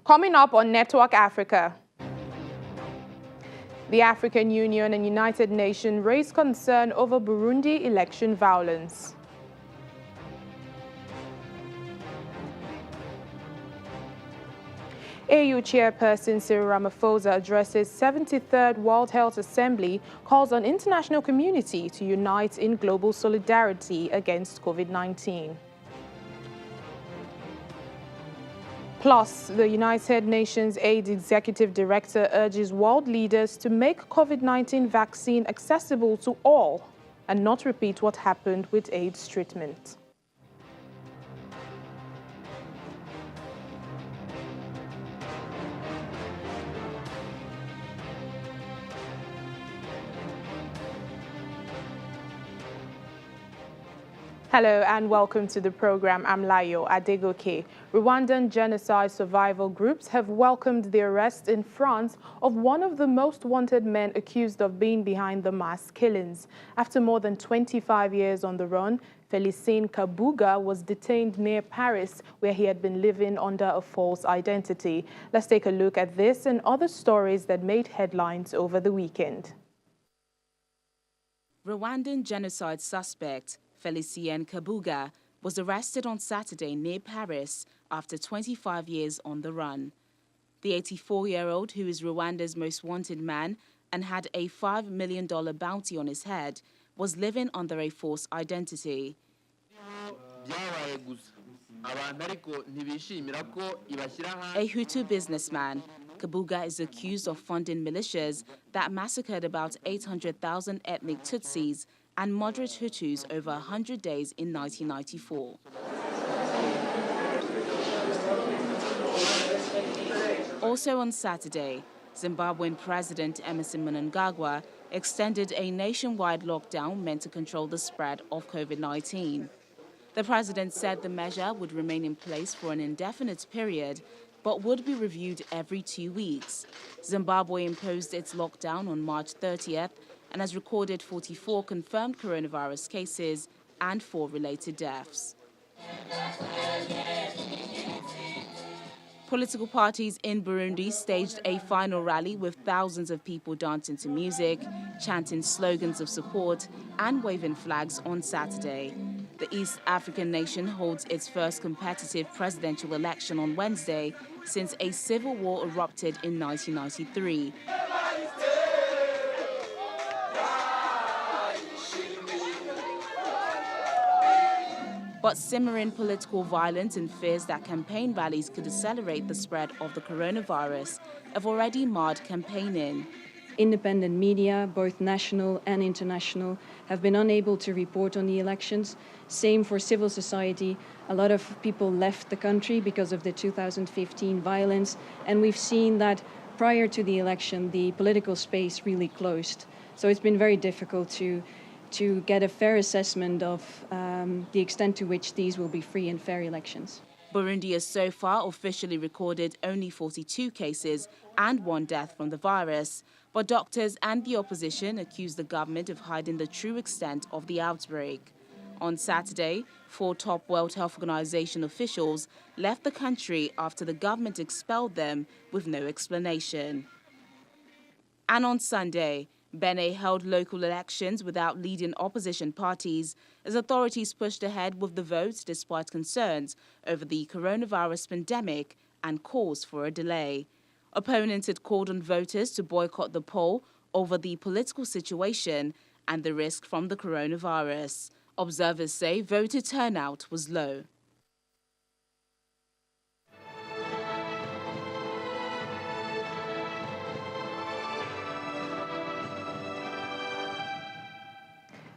Coming up on Network Africa, the African Union and United Nations raise concern over Burundi election violence. AU Chairperson Cyril Ramaphosa addresses 73rd World Health Assembly, calls on international community to unite in global solidarity against COVID-19. Plus, the United Nations AIDS Executive Director urges world leaders to make COVID-19 vaccine accessible to all and not repeat what happened with AIDS treatment. Hello and welcome to the program. I'm Layo Adegoke. Rwandan genocide survival groups have welcomed the arrest in France of one of the most wanted men accused of being behind the mass killings. After more than 25 years on the run, Félicien Kabuga was detained near Paris, where he had been living under a false identity. Let's take a look at this and other stories that made headlines over the weekend. Rwandan genocide suspect Félicien Kabuga was arrested on Saturday near Paris after 25 years on the run. The 84-year-old, who is Rwanda's most wanted man and had a $5 million bounty on his head, was living under a false identity. A Hutu businessman, Kabuga is accused of funding militias that massacred about 800,000 ethnic Tutsis and moderate Hutus over 100 days in 1994. Also on Saturday, Zimbabwean President Emmerson Mnangagwa extended a nationwide lockdown meant to control the spread of COVID-19. The president said the measure would remain in place for an indefinite period, but would be reviewed every 2 weeks. Zimbabwe imposed its lockdown on March 30th and has recorded 44 confirmed coronavirus cases and 4 related deaths. Political parties in Burundi staged a final rally with thousands of people dancing to music, chanting slogans of support, and waving flags on Saturday. The East African nation holds its first competitive presidential election on Wednesday since a civil war erupted in 1993. But simmering political violence and fears that campaign rallies could accelerate the spread of the coronavirus have already marred campaigning. Independent media, both national and international, have been unable to report on the elections. Same for civil society. A lot of people left the country because of the 2015 violence, and we've seen that prior to the election, the political space really closed. So it's been very difficult to get a fair assessment of the extent to which these will be free and fair elections. Burundi has so far officially recorded only 42 cases and 1 death from the virus, but doctors and the opposition accuse the government of hiding the true extent of the outbreak. On Saturday, 4 top World Health Organization officials left the country after the government expelled them with no explanation. And on Sunday, Benin held local elections without leading opposition parties as authorities pushed ahead with the votes despite concerns over the coronavirus pandemic and calls for a delay. Opponents had called on voters to boycott the poll over the political situation and the risk from the coronavirus. Observers say voter turnout was low.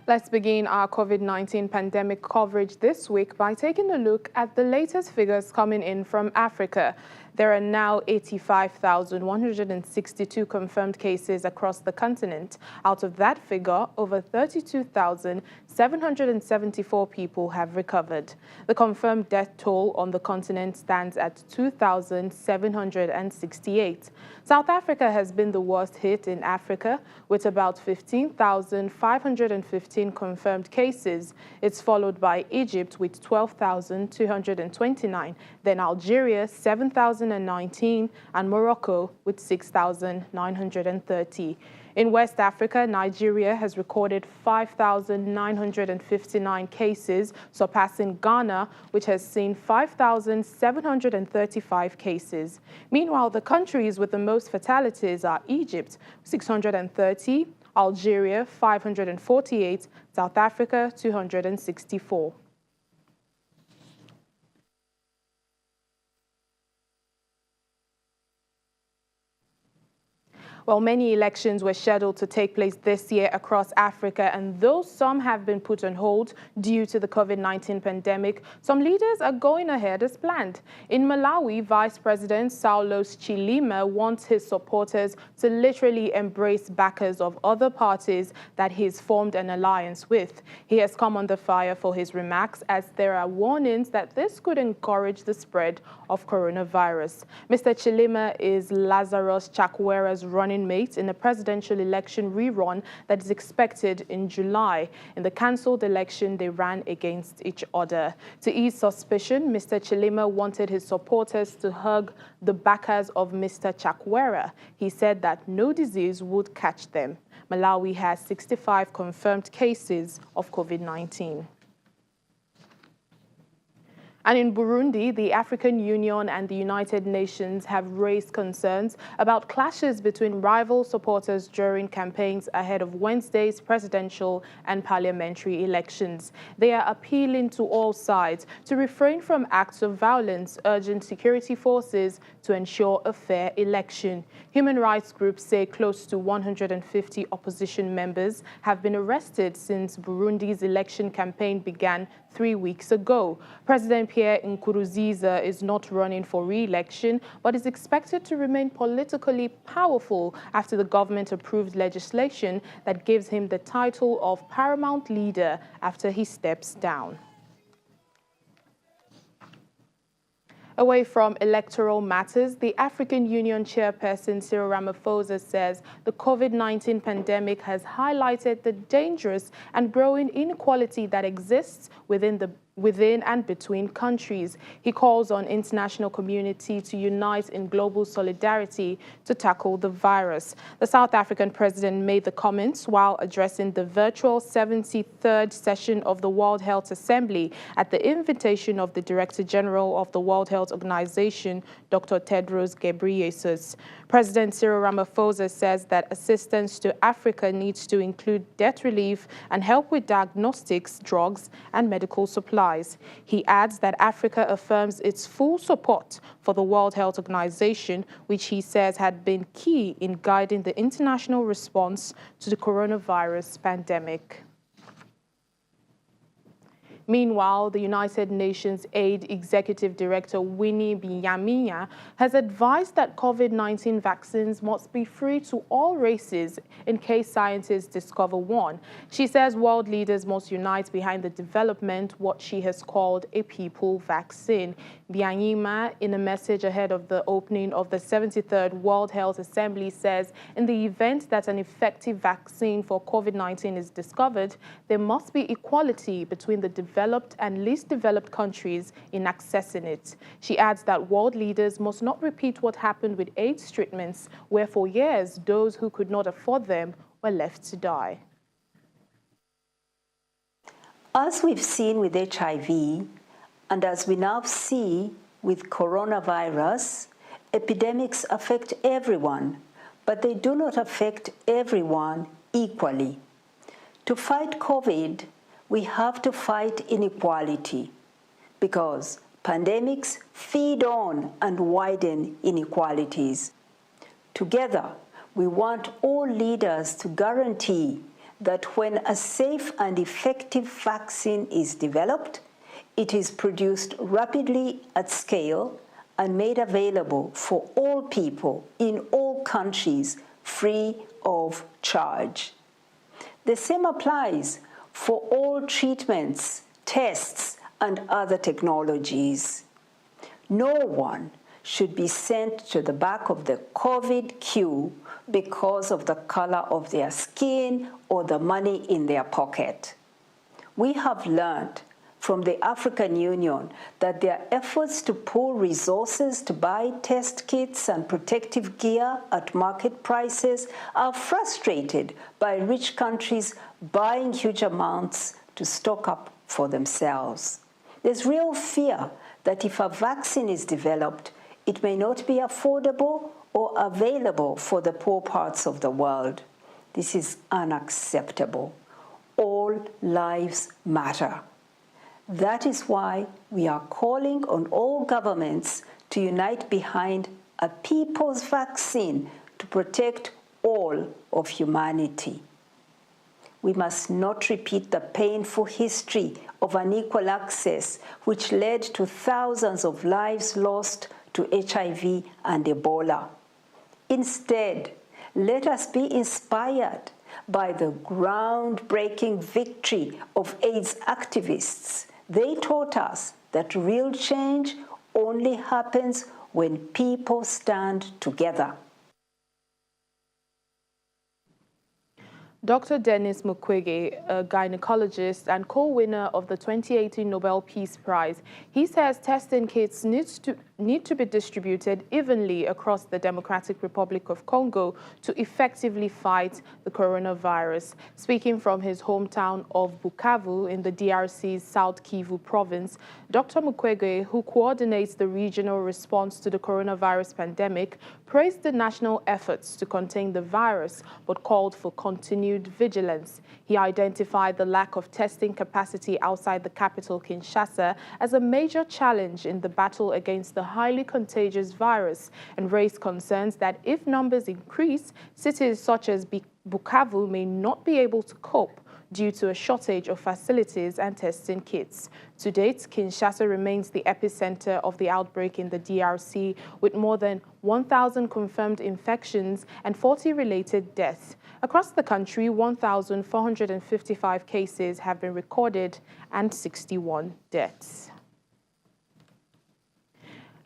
Let's begin our COVID-19 pandemic coverage this week by taking a look at the latest figures coming in from Africa. There are now 85,162 confirmed cases across the continent. Out of that figure, over 32,774 people have recovered. The confirmed death toll on the continent stands at 2,768. South Africa has been the worst hit in Africa, with about 15,515 confirmed cases. It's followed by Egypt with 12,229, then Algeria 7,000. 6,019, and Morocco with 6,930. In West Africa, Nigeria has recorded 5,959 cases, surpassing Ghana, which has seen 5,735 cases. Meanwhile, the countries with the most fatalities are Egypt, 630, Algeria, 548, South Africa, 264. Well, many elections were scheduled to take place this year across Africa, and though some have been put on hold due to the COVID-19 pandemic, some leaders are going ahead as planned. In Malawi, Vice President Saulos Chilima wants his supporters to literally embrace backers of other parties that he's formed an alliance with. He has come under fire for his remarks, as there are warnings that this could encourage the spread of coronavirus. Mr. Chilima is Lazarus Chakwera's running mate in a presidential election rerun that is expected in July. In the cancelled election, they ran against each other. To ease suspicion, Mr. Chilima wanted his supporters to hug the backers of Mr. Chakwera. He said that no disease would catch them. Malawi has 65 confirmed cases of COVID-19. And in Burundi, the African Union and the United Nations have raised concerns about clashes between rival supporters during campaigns ahead of Wednesday's presidential and parliamentary elections. They are appealing to all sides to refrain from acts of violence, urging security forces to ensure a fair election. Human rights groups say close to 150 opposition members have been arrested since Burundi's election campaign began 3 weeks ago. President Pierre Nkurunziza is not running for re-election, but is expected to remain politically powerful after the government approved legislation that gives him the title of paramount leader after he steps down. Away from electoral matters, the African Union chairperson Cyril Ramaphosa says the COVID-19 pandemic has highlighted the dangerous and growing inequality that exists within and between countries. He calls on international community to unite in global solidarity to tackle the virus. The South African president made the comments while addressing the virtual 73rd session of the World Health Assembly at the invitation of the Director General of the World Health Organization, Dr. Tedros Ghebreyesus. President Cyril Ramaphosa says that assistance to Africa needs to include debt relief and help with diagnostics, drugs, and medical supplies. He adds that Africa affirms its full support for the World Health Organization, which he says had been key in guiding the international response to the coronavirus pandemic. Meanwhile, the United Nations Aid Executive Director Winnie Binyamina has advised that COVID-19 vaccines must be free to all races in case scientists discover one. She says world leaders must unite behind the development, what she has called a people vaccine. Bianyima, in a message ahead of the opening of the 73rd World Health Assembly, says in the event that an effective vaccine for COVID-19 is discovered, there must be equality between the developed and least developed countries in accessing it. She adds that world leaders must not repeat what happened with AIDS treatments, where for years those who could not afford them were left to die. As we've seen with HIV, and as we now see with coronavirus, epidemics affect everyone, but they do not affect everyone equally. To fight COVID, we have to fight inequality, because pandemics feed on and widen inequalities. Together, we want all leaders to guarantee that when a safe and effective vaccine is developed, it is produced rapidly at scale and made available for all people in all countries free of charge. The same applies for all treatments, tests, and other technologies. No one should be sent to the back of the COVID queue because of the color of their skin or the money in their pocket. We have learned from the African Union that their efforts to pool resources to buy test kits and protective gear at market prices are frustrated by rich countries buying huge amounts to stock up for themselves. There's real fear that if a vaccine is developed, it may not be affordable or available for the poor parts of the world. This is unacceptable. All lives matter. That is why we are calling on all governments to unite behind a people's vaccine to protect all of humanity. We must not repeat the painful history of unequal access which led to thousands of lives lost to HIV and Ebola. Instead, let us be inspired by the groundbreaking victory of AIDS activists. They taught us that real change only happens when people stand together. Dr. Denis Mukwege, a gynecologist and co-winner of the 2018 Nobel Peace Prize, he says testing kits need to be distributed evenly across the Democratic Republic of Congo to effectively fight the coronavirus. Speaking from his hometown of Bukavu in the DRC's South Kivu province, Dr. Mukwege, who coordinates the regional response to the coronavirus pandemic, praised the national efforts to contain the virus, but called for continued vigilance. He identified the lack of testing capacity outside the capital, Kinshasa, as a major challenge in the battle against the highly contagious virus and raised concerns that if numbers increase, cities such as Bukavu may not be able to cope due to a shortage of facilities and testing kits. To date, Kinshasa remains the epicenter of the outbreak in the DRC, with more than 1,000 confirmed infections and 40 related deaths. Across the country, 1,455 cases have been recorded and 61 deaths.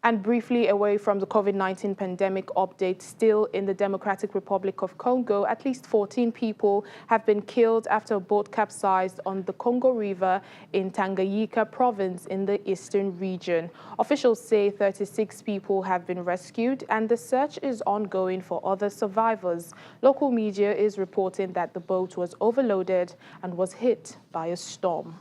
And briefly away from the COVID-19 pandemic update, still in the Democratic Republic of Congo, at least 14 people have been killed after a boat capsized on the Congo River in Tanganyika province in the eastern region. Officials say 36 people have been rescued and the search is ongoing for other survivors. Local media is reporting that the boat was overloaded and was hit by a storm.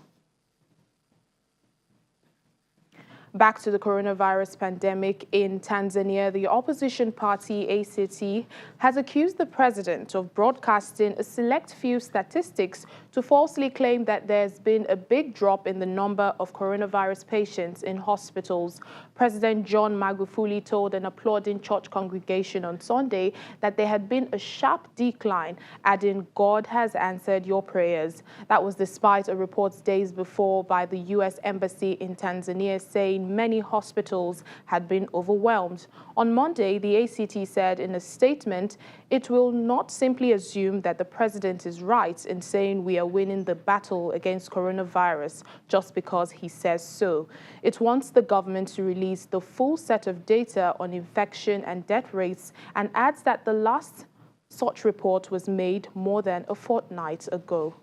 Back to the coronavirus pandemic in Tanzania, the opposition party ACT has accused the president of broadcasting a select few statistics to falsely claim that there's been a big drop in the number of coronavirus patients in hospitals. President John Magufuli told an applauding church congregation on Sunday that there had been a sharp decline, adding, "God has answered your prayers." That was despite a report days before by the U.S. Embassy in Tanzania saying many hospitals had been overwhelmed. On Monday, the ACT said in a statement, it will not simply assume that the president is right in saying we are winning the battle against coronavirus just because he says so. It wants the government to release the full set of data on infection and death rates and adds that the last such report was made more than a fortnight ago.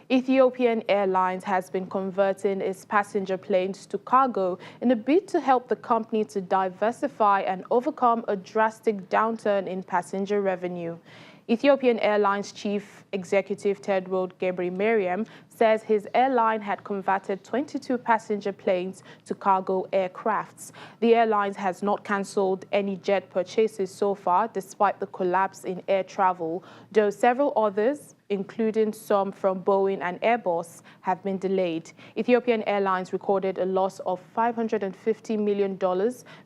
Ethiopian Airlines has been converting its passenger planes to cargo in a bid to help the company to diversify and overcome a drastic downturn in passenger revenue. Ethiopian Airlines Chief Executive Tedros Ghebreyesus says his airline had converted 22 passenger planes to cargo aircrafts. The airline has not cancelled any jet purchases so far, despite the collapse in air travel, though several others, including some from Boeing and Airbus, have been delayed. Ethiopian Airlines recorded a loss of $550 million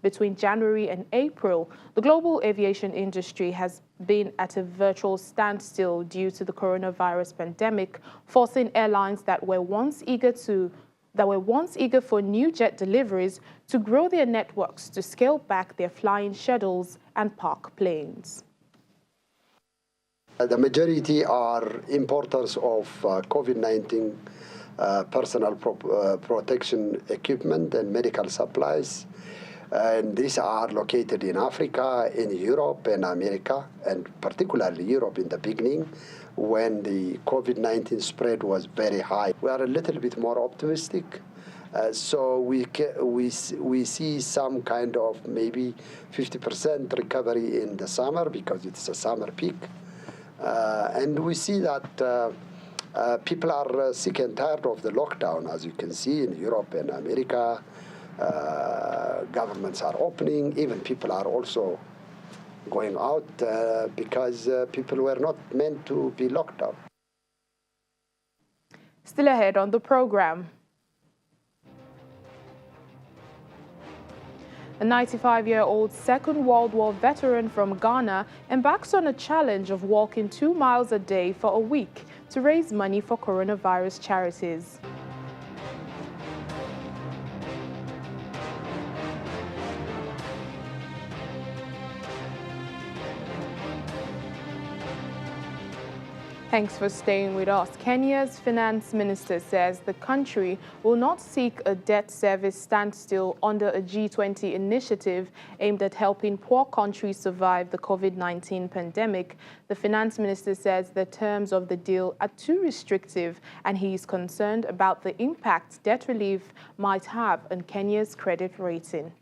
between January and April. The global aviation industry has been at a virtual standstill due to the coronavirus pandemic, forcing airlines that were once eager for new jet deliveries to grow their networks to scale back their flying schedules and park planes. The majority are importers of COVID-19 personal protection equipment and medical supplies. And these are located in Africa, in Europe and America, and particularly Europe in the beginning, when the COVID-19 spread was very high. We are a little bit more optimistic. So we see some kind of maybe 50% recovery in the summer because it's a summer peak. And we see that people are sick and tired of the lockdown, as you can see in Europe and America. Governments are opening, even people are also going out because people were not meant to be locked down. Still ahead on the program. A 95-year-old Second World War veteran from Ghana embarks on a challenge of walking 2 miles a day for a week to raise money for coronavirus charities. Thanks for staying with us. Kenya's finance minister says the country will not seek a debt service standstill under a G20 initiative aimed at helping poor countries survive the COVID-19 pandemic. The finance minister says the terms of the deal are too restrictive, and he is concerned about the impact debt relief might have on Kenya's credit rating.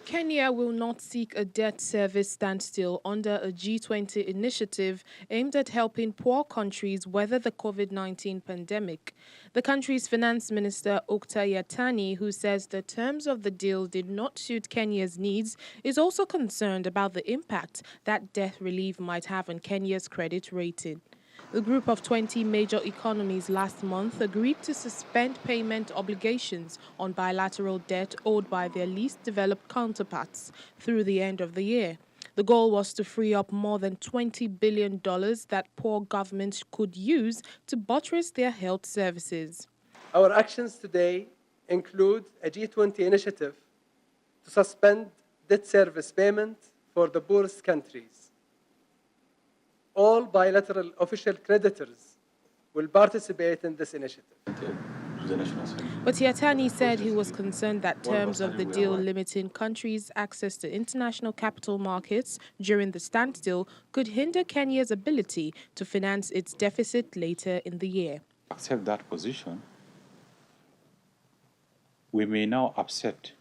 Kenya will not seek a debt service standstill under a G20 initiative aimed at helping poor countries weather the COVID-19 pandemic. The country's finance minister, Okta Yatani, who says the terms of the deal did not suit Kenya's needs, is also concerned about the impact that debt relief might have on Kenya's credit rating. The group of 20 major economies last month agreed to suspend payment obligations on bilateral debt owed by their least developed counterparts through the end of the year. The goal was to free up more than $20 billion that poor governments could use to buttress their health services. Our actions today include a G20 initiative to suspend debt service payment for the poorest countries. All bilateral official creditors will participate in this initiative. But Yatani said he was concerned that terms of the deal limiting countries' access to international capital markets during the standstill could hinder Kenya's ability to finance its deficit later in the year. Accept that position, we may now upset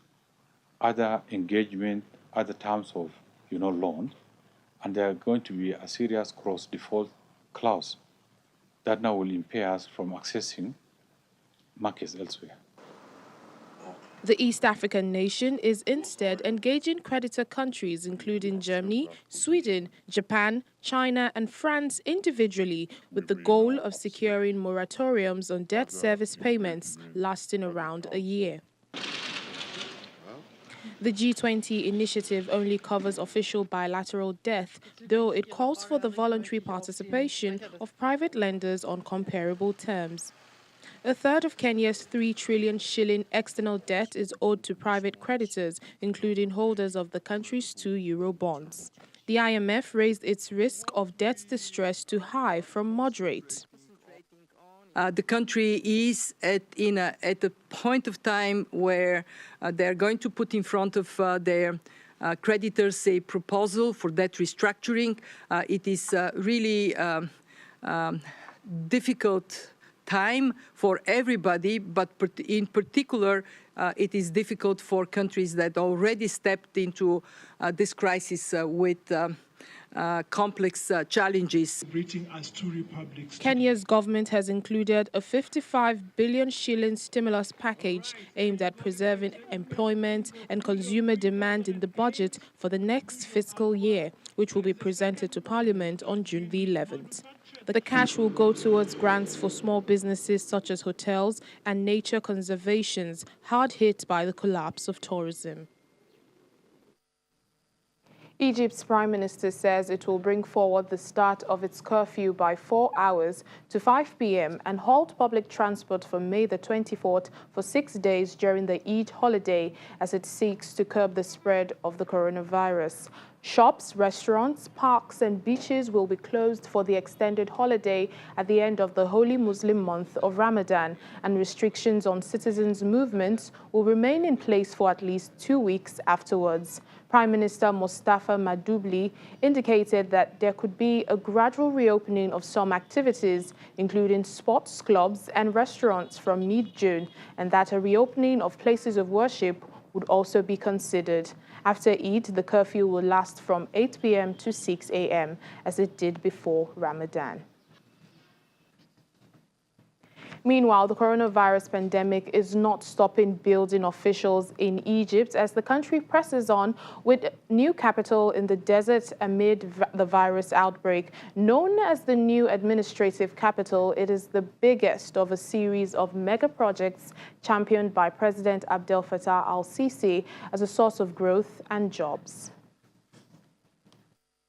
other engagement, other terms of loans, and there are going to be a serious cross-default clause that now will impair us from accessing markets elsewhere. The East African nation is instead engaging creditor countries, including Germany, Sweden, Japan, China, and France individually, with the goal of securing moratoriums on debt service payments lasting around a year. The G20 initiative only covers official bilateral debt, though it calls for the voluntary participation of private lenders on comparable terms. A third of Kenya's 3 trillion shilling external debt is owed to private creditors, including holders of the country's 2 euro bonds. The IMF raised its risk of debt distress to high from moderate. The country is at a point of time where they're going to put in front of their creditors a proposal for debt restructuring. It is really difficult time for everybody, but in particular, it is difficult for countries that already stepped into this crisis with complex challenges. Kenya's government has included a 55 billion shilling stimulus package aimed at preserving employment and consumer demand in the budget for the next fiscal year, which will be presented to Parliament on June the 11th. The cash will go towards grants for small businesses such as hotels and nature conservations hard hit by the collapse of tourism. Egypt's Prime Minister says it will bring forward the start of its curfew by 4 hours to 5 p.m. and halt public transport from May the 24th for 6 days during the Eid holiday as it seeks to curb the spread of the coronavirus. Shops, restaurants, parks and beaches will be closed for the extended holiday at the end of the holy Muslim month of Ramadan, and restrictions on citizens' movements will remain in place for at least 2 weeks afterwards. Prime Minister Mustafa Madubli indicated that there could be a gradual reopening of some activities, including sports clubs and restaurants from mid-June, and that a reopening of places of worship would also be considered. After Eid, the curfew will last from 8 p.m. to 6 a.m., as it did before Ramadan. Meanwhile, the coronavirus pandemic is not stopping building officials in Egypt as the country presses on with a new capital in the desert amid the virus outbreak. Known as the new administrative capital, it is the biggest of a series of mega projects championed by President Abdel Fattah al-Sisi as a source of growth and jobs.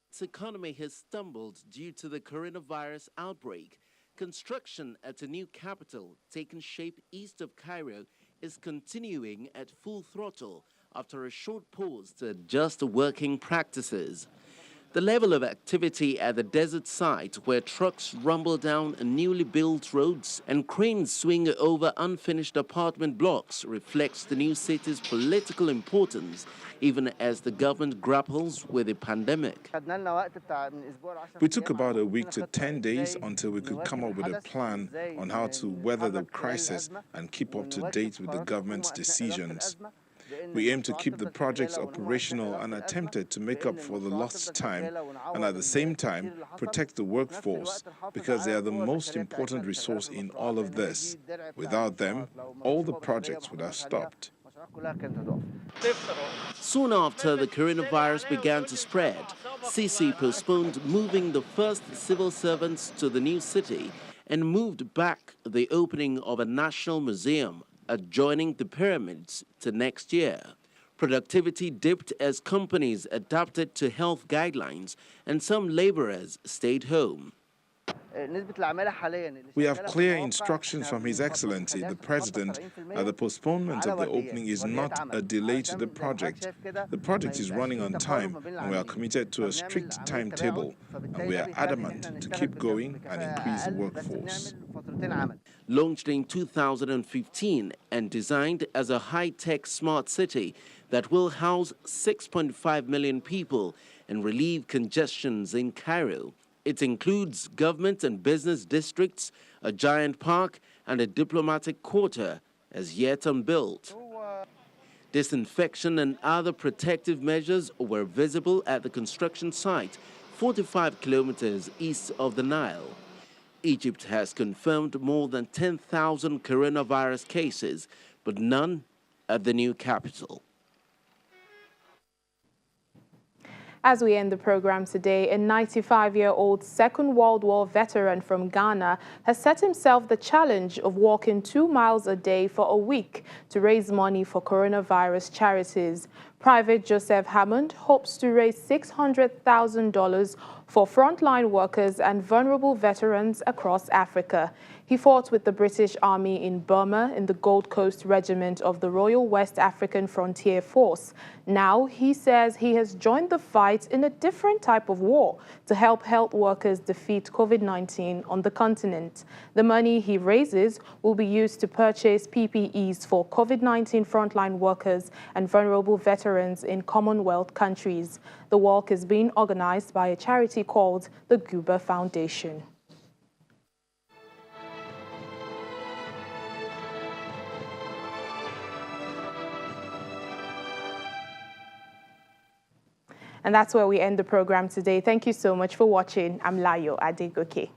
Its economy has stumbled due to the coronavirus outbreak. Construction at a new capital, taking shape east of Cairo, is continuing at full throttle after a short pause to adjust working practices. The level of activity at the desert site, where trucks rumble down newly built roads and cranes swing over unfinished apartment blocks, reflects the new city's political importance, even as the government grapples with the pandemic. We took about a week to 10 days until we could come up with a plan on how to weather the crisis and keep up to date with the government's decisions. We aim to keep the projects operational and attempted to make up for the lost time and at the same time protect the workforce, because they are the most important resource in all of this. Without them, all the projects would have stopped. Soon after the coronavirus began to spread, Sisi postponed moving the first civil servants to the new city and moved back the opening of a national museum adjoining the pyramids to next year. Productivity dipped as companies adapted to health guidelines and some laborers stayed home. We have clear instructions from His Excellency, the President, that the postponement of the opening is not a delay to the project. The project is running on time, and we are committed to a strict timetable, and we are adamant to keep going and increase the workforce. Launched in 2015 and designed as a high-tech smart city that will house 6.5 million people and relieve congestions in Cairo. It includes government and business districts, a giant park, and a diplomatic quarter, as yet unbuilt. Disinfection and other protective measures were visible at the construction site, 45 kilometers east of the Nile. Egypt has confirmed more than 10,000 coronavirus cases, but none at the new capital. As we end the program today, a 95-year-old Second World War veteran from Ghana has set himself the challenge of walking 2 miles a day for a week to raise money for coronavirus charities. Private Joseph Hammond hopes to raise $600,000 for frontline workers and vulnerable veterans across Africa. He fought with the British Army in Burma in the Gold Coast Regiment of the Royal West African Frontier Force. Now he says he has joined the fight in a different type of war to help health workers defeat COVID-19 on the continent. The money he raises will be used to purchase PPEs for COVID-19 frontline workers and vulnerable veterans in Commonwealth countries. The walk is being organized by a charity called the Guba Foundation. And that's where we end the program today. Thank you so much for watching. I'm Layo Adegoke.